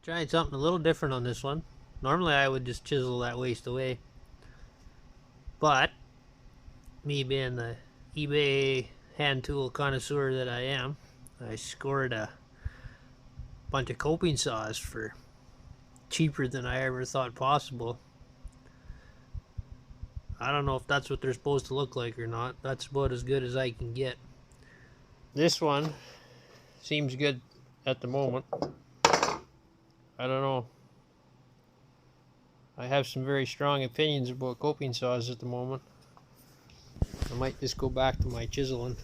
Trying something a little different on this one. Normally I would just chisel that waste away, but me being the eBay hand tool connoisseur that I am, I scored a bunch of coping saws for cheaper than I ever thought possible. I don't know if that's what they're supposed to look like or not. That's about as good as I can get. This one seems good at the moment. I don't know. I have some very strong opinions about coping saws at the moment. I might just go back to my chiseling.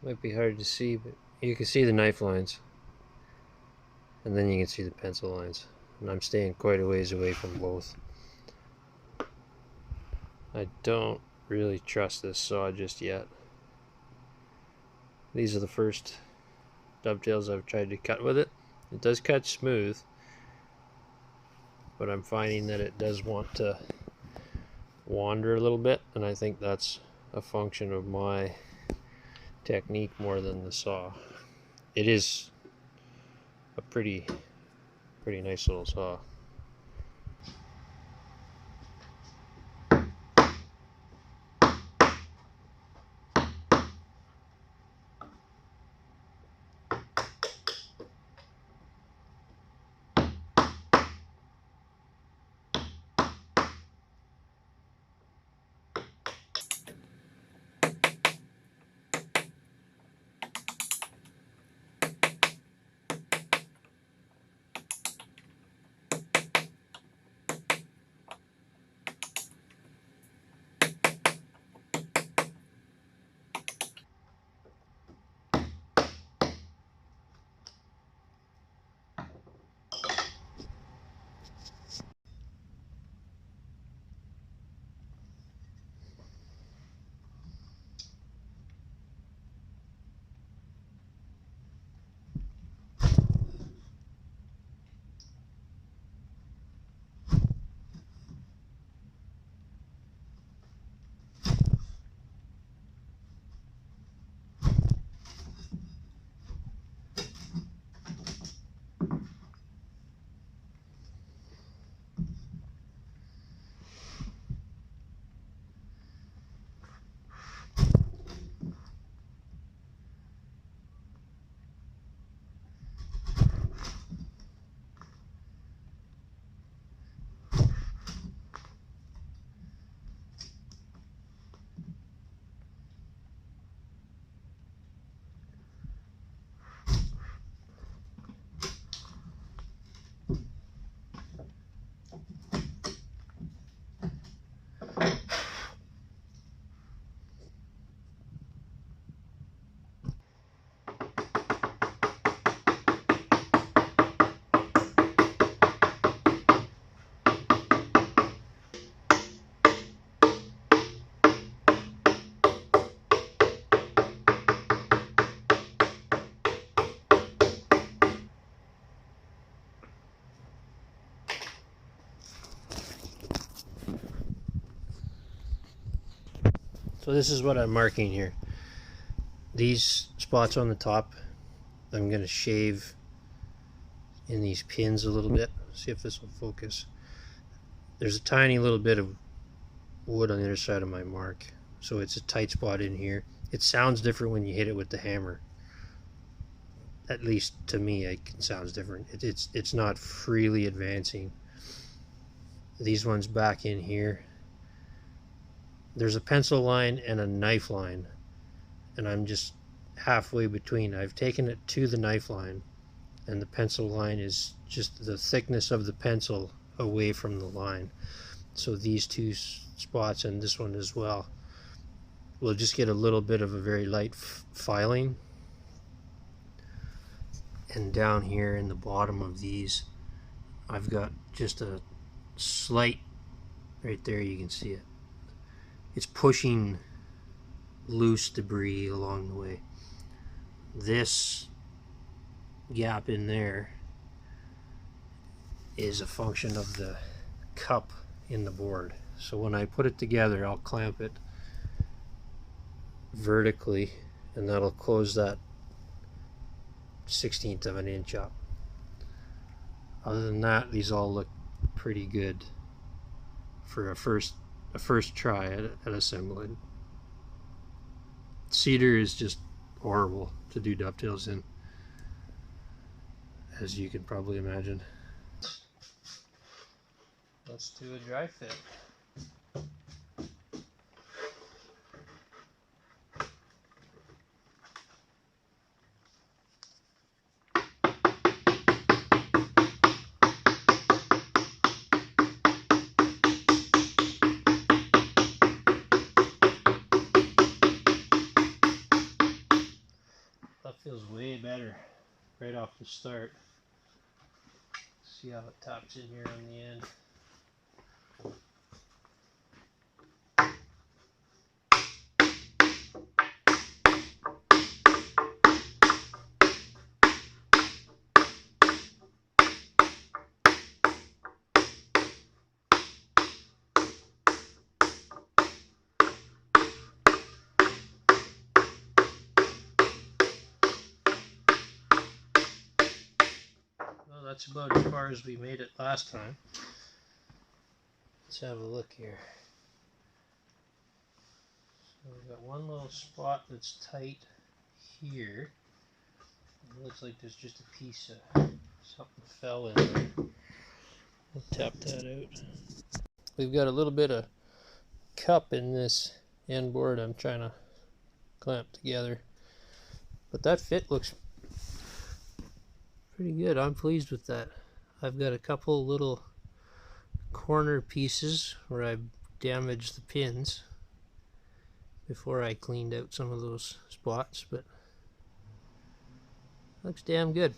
Might be hard to see, but you can see the knife lines, and then you can see the pencil lines, and I'm staying quite a ways away from both. I don't really trust this saw just yet. These are the first dovetails I've tried to cut with it. It does cut smooth, but I'm finding that it does want to wander a little bit, and I think that's a function of my technique more than the saw. It is a pretty nice little saw. So this is what I'm marking here. These spots on the top, I'm going to shave in these pins a little bit. See if this will focus. There's a tiny little bit of wood on the other side of my mark, so it's a tight spot in here. It sounds different when you hit it with the hammer. At least to me, it sounds different. It's not freely advancing. These ones back in here, there's a pencil line and a knife line, and I'm just halfway between. I've taken it to the knife line, and the pencil line is just the thickness of the pencil away from the line. So these two spots and this one as well will just get a little bit of a very light filing. And down here in the bottom of these, I've got just a slight, right there you can see it. It's pushing loose debris along the way. This gap in there is a function of the cup in the board. So when I put it together, I'll clamp it vertically, and that'll close that 1/16 of an inch up. Other than that, these all look pretty good for a first try at assembling. Cedar is just horrible to do dovetails in, as you can probably imagine. Let's do a dry fit. That feels way better right off the start. See how it taps in here on the end. Well, that's about as far as we made it last time. Let's have a look here. So we've got one little spot that's tight here. It looks like there's just a piece of something fell in there. We'll tap that out. We've got a little bit of cup in this end board I'm trying to clamp together. But that fit looks pretty good. I'm pleased with that. I've got a couple little corner pieces where I damaged the pins before I cleaned out some of those spots, but looks damn good.